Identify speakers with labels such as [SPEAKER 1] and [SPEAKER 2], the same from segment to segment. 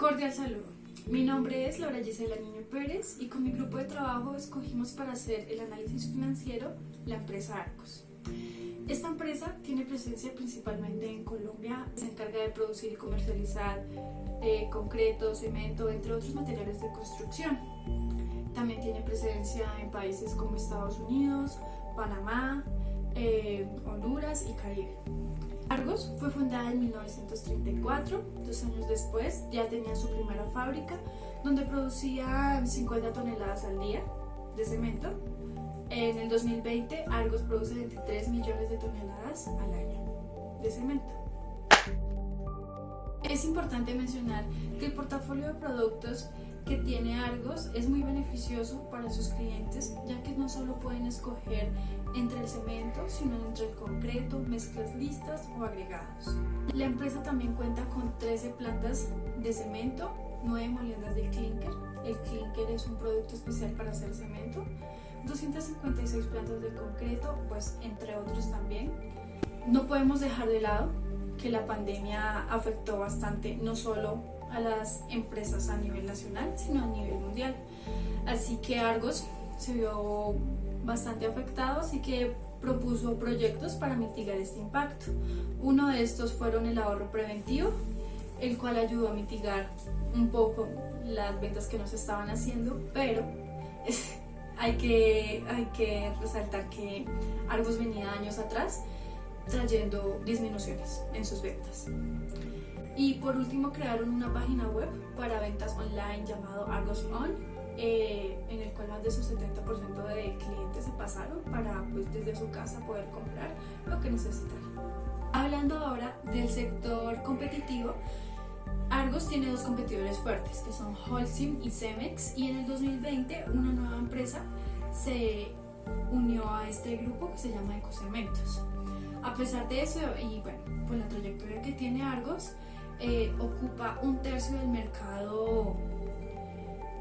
[SPEAKER 1] Cordial saludo. Mi nombre es Laura Gisela Niño Pérez y con mi grupo de trabajo escogimos para hacer el análisis financiero la empresa Argos. Esta empresa tiene presencia principalmente en Colombia, se encarga de producir y comercializar concreto, cemento, entre otros materiales de construcción. También tiene presencia en países como Estados Unidos, Panamá, Honduras y Caribe. Argos fue fundada en 1934, 2 años después ya tenía su primera fábrica donde producía 50 toneladas al día de cemento. En el 2020 Argos produce 23 millones de toneladas al año de cemento. Es importante mencionar que el portafolio de productos que tiene Argos es muy beneficioso para sus clientes, ya que no solo pueden escoger entre el cemento, sino entre el concreto, mezclas listas o agregados. La empresa también cuenta con 13 plantas de cemento, 9 moliendas de clinker. El clinker es un producto especial para hacer cemento, 256 plantas de concreto, pues entre otros también. No podemos dejar de lado que la pandemia afectó bastante no solo a las empresas a nivel nacional, sino a nivel mundial. Así que Argos se vio bastante afectado, así que propuso proyectos para mitigar este impacto. Uno de estos fueron el ahorro preventivo, el cual ayudó a mitigar un poco las ventas que no se estaban haciendo, pero hay que resaltar que Argos venía años atrás trayendo disminuciones en sus ventas. Y por último crearon una página web para ventas online llamado Argos On, en el cual más de su 70% de clientes se pasaron para desde su casa poder comprar lo que necesitan. Hablando ahora del sector competitivo, Argos tiene 2 competidores fuertes que son Holcim y Cemex, y en el 2020 una nueva empresa se unió a este grupo que se llama Ecocementos. A pesar de eso y por la trayectoria que tiene Argos, ocupa 1/3 del mercado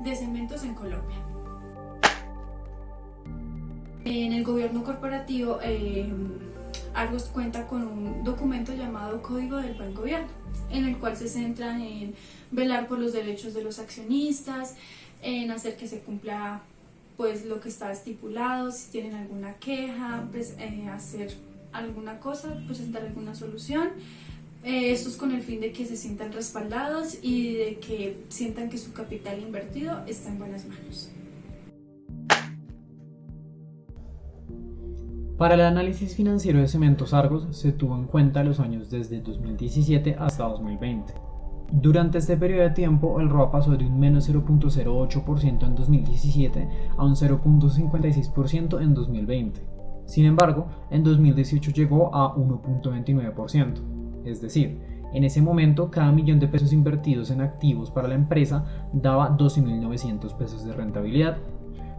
[SPEAKER 1] de cementos en Colombia. En el gobierno corporativo, Argos cuenta con un documento llamado Código del Buen Gobierno, en el cual se centra en velar por los derechos de los accionistas, en hacer que se cumpla lo que está estipulado, si tienen alguna queja, hacer alguna cosa, presentar alguna solución. Esto es con el fin de que se sientan respaldados y de que sientan que su capital invertido está en buenas manos.
[SPEAKER 2] Para el análisis financiero de Cementos Argos se tuvo en cuenta los años desde 2017 hasta 2020. Durante este periodo de tiempo, el ROA pasó de un menos 0.08% en 2017 a un 0.56% en 2020. Sin embargo, en 2018 llegó a 1.29%. Es decir, en ese momento cada millón de pesos invertidos en activos para la empresa daba 12.900 pesos de rentabilidad,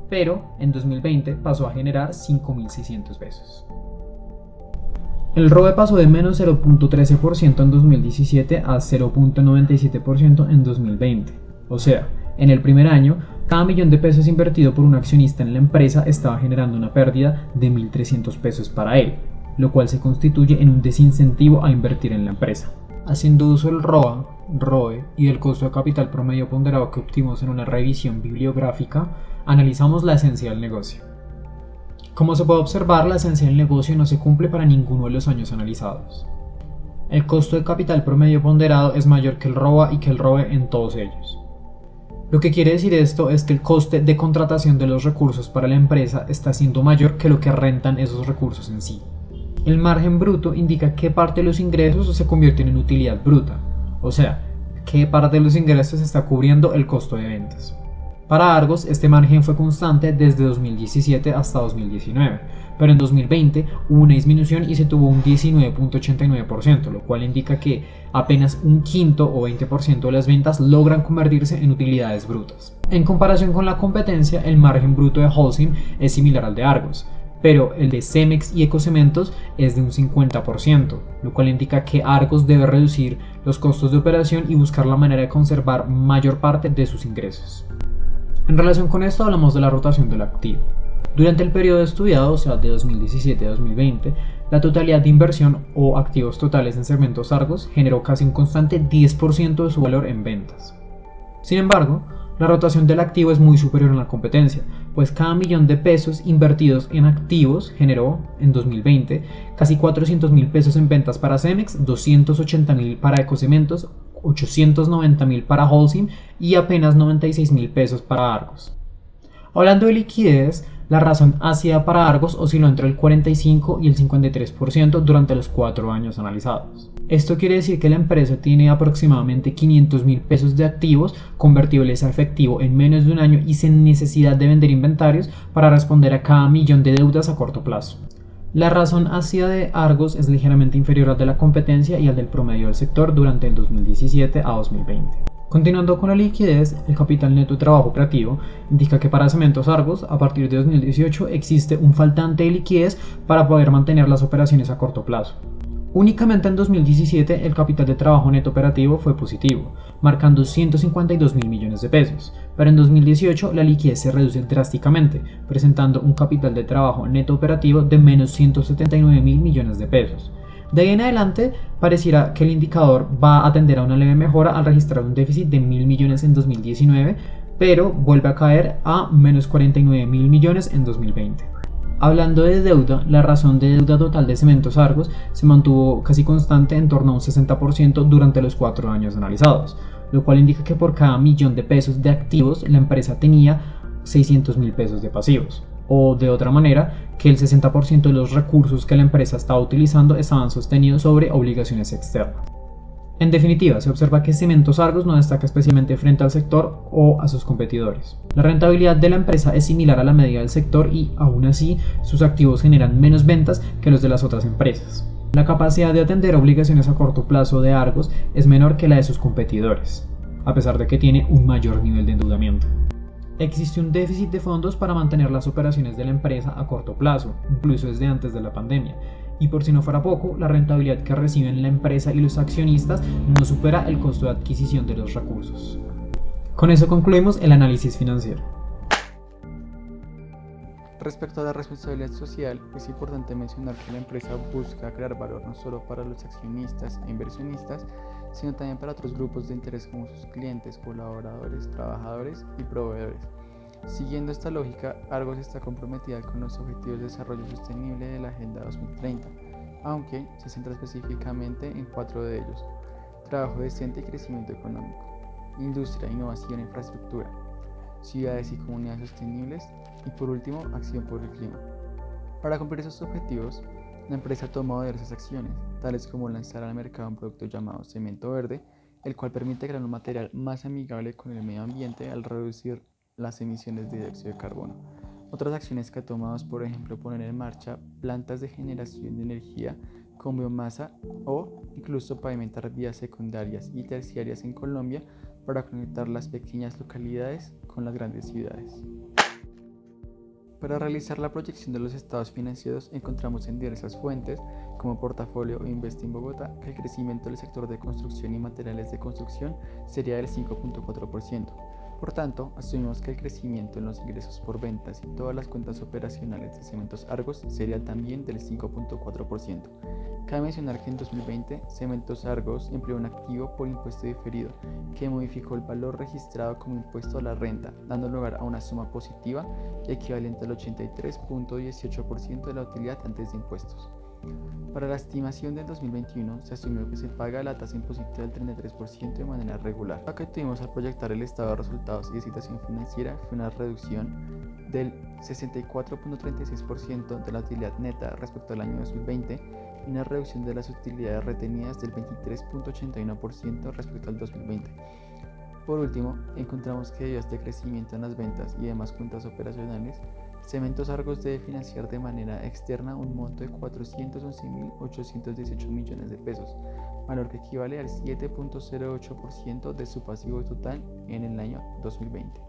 [SPEAKER 2] pero en 2020 pasó a generar 5.600 pesos. El ROE pasó de menos 0.13% en 2017 a 0.97% en 2020. O sea, en el primer año, cada millón de pesos invertido por un accionista en la empresa estaba generando una pérdida de 1.300 pesos para él, lo cual se constituye en un desincentivo a invertir en la empresa. Haciendo uso del ROA, ROE y del costo de capital promedio ponderado que obtuvimos en una revisión bibliográfica, analizamos la esencia del negocio. Como se puede observar, la esencia del negocio no se cumple para ninguno de los años analizados. El costo de capital promedio ponderado es mayor que el ROA y que el ROE en todos ellos. Lo que quiere decir esto es que el coste de contratación de los recursos para la empresa está siendo mayor que lo que rentan esos recursos en sí. El margen bruto indica qué parte de los ingresos se convierten en utilidad bruta, o sea, qué parte de los ingresos está cubriendo el costo de ventas. Para Argos, este margen fue constante desde 2017 hasta 2019, pero en 2020 hubo una disminución y se tuvo un 19.89%, lo cual indica que apenas un quinto o 20% de las ventas logran convertirse en utilidades brutas. En comparación con la competencia, el margen bruto de Holcim es similar al de Argos, pero el de Cemex y Ecocementos es de un 50%, lo cual indica que Argos debe reducir los costos de operación y buscar la manera de conservar mayor parte de sus ingresos. En relación con esto hablamos de la rotación del activo. Durante el periodo estudiado, o sea de 2017 a 2020, la totalidad de inversión o activos totales en Cementos Argos generó casi un constante 10% de su valor en ventas. Sin embargo, la rotación del activo es muy superior a la competencia, pues cada millón de pesos invertidos en activos generó, en 2020, casi 400.000 pesos en ventas para Cemex, 280.000 para Ecocementos, 890.000 para Holcim y apenas 96.000 pesos para Argos. Hablando de liquidez, la razón ácida para Argos osciló entre el 45 y el 53% durante los 4 años analizados. Esto quiere decir que la empresa tiene aproximadamente 500.000 pesos de activos convertibles a efectivo en menos de un año y sin necesidad de vender inventarios para responder a cada millón de deudas a corto plazo. La razón ácida de Argos es ligeramente inferior al de la competencia y al del promedio del sector durante el 2017 a 2020. Continuando con la liquidez, el capital neto de trabajo operativo indica que para Cementos Argos, a partir de 2018, existe un faltante de liquidez para poder mantener las operaciones a corto plazo. Únicamente en 2017 el capital de trabajo neto operativo fue positivo, marcando 152.000 millones de pesos, pero en 2018 la liquidez se reduce drásticamente, presentando un capital de trabajo neto operativo de menos 179.000 millones de pesos. De ahí en adelante, pareciera que el indicador va a tender a una leve mejora al registrar un déficit de 1.000 millones en 2019, pero vuelve a caer a menos 49.000 millones en 2020. Hablando de deuda, la razón de deuda total de Cementos Argos se mantuvo casi constante en torno a un 60% durante los 4 años analizados, lo cual indica que por cada millón de pesos de activos la empresa tenía 600.000 pesos de pasivos. O de otra manera, que el 60% de los recursos que la empresa estaba utilizando estaban sostenidos sobre obligaciones externas. En definitiva, se observa que Cementos Argos no destaca especialmente frente al sector o a sus competidores. La rentabilidad de la empresa es similar a la media del sector y, aún así, sus activos generan menos ventas que los de las otras empresas. La capacidad de atender obligaciones a corto plazo de Argos es menor que la de sus competidores, a pesar de que tiene un mayor nivel de endeudamiento. Existe un déficit de fondos para mantener las operaciones de la empresa a corto plazo, incluso desde antes de la pandemia. Y por si no fuera poco, la rentabilidad que reciben la empresa y los accionistas no supera el costo de adquisición de los recursos. Con eso concluimos el análisis financiero.
[SPEAKER 3] Respecto a la responsabilidad social, es importante mencionar que la empresa busca crear valor no solo para los accionistas e inversionistas, sino también para otros grupos de interés como sus clientes, colaboradores, trabajadores y proveedores. Siguiendo esta lógica, Argos está comprometida con los Objetivos de Desarrollo Sostenible de la Agenda 2030, aunque se centra específicamente en 4 de ellos: trabajo decente y crecimiento económico, industria, innovación e infraestructura, ciudades y comunidades sostenibles y, por último, acción por el clima. Para cumplir esos objetivos, la empresa ha tomado diversas acciones, tales como lanzar al mercado un producto llamado Cemento Verde, el cual permite crear un material más amigable con el medio ambiente al reducir las emisiones de dióxido de carbono. Otras acciones que ha tomado es, por ejemplo, poner en marcha plantas de generación de energía con biomasa o incluso pavimentar vías secundarias y terciarias en Colombia para conectar las pequeñas localidades con las grandes ciudades. Para realizar la proyección de los estados financieros encontramos en diversas fuentes, como Portafolio o Investing Bogotá, que el crecimiento del sector de construcción y materiales de construcción sería del 5.4%. Por tanto, asumimos que el crecimiento en los ingresos por ventas y todas las cuentas operacionales de Cementos Argos sería también del 5.4%. Cabe mencionar que en 2020 Cementos Argos empleó un activo por impuesto diferido que modificó el valor registrado como impuesto a la renta, dando lugar a una suma positiva equivalente al 83.18% de la utilidad antes de impuestos. Para la estimación del 2021 se asumió que se paga la tasa impositiva del 33% de manera regular. Lo que tuvimos al proyectar el estado de resultados y de situación financiera fue una reducción del 64.36% de la utilidad neta respecto al año 2020 y una reducción de las utilidades retenidas del 23.81% respecto al 2020. Por último, encontramos que debido a este crecimiento en las ventas y demás cuentas operacionales, Cementos Argos debe financiar de manera externa un monto de 411.818 millones de pesos, valor que equivale al 7.08% de su pasivo total en el año 2020.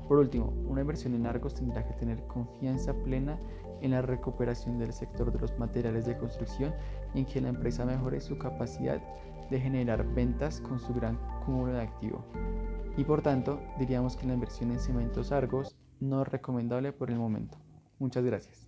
[SPEAKER 3] Por último, una inversión en Argos tendrá que tener confianza plena en la recuperación del sector de los materiales de construcción y en que la empresa mejore su capacidad de generar ventas con su gran cúmulo de activo. Y por tanto, diríamos que la inversión en Cementos Argos no es recomendable por el momento. Muchas gracias.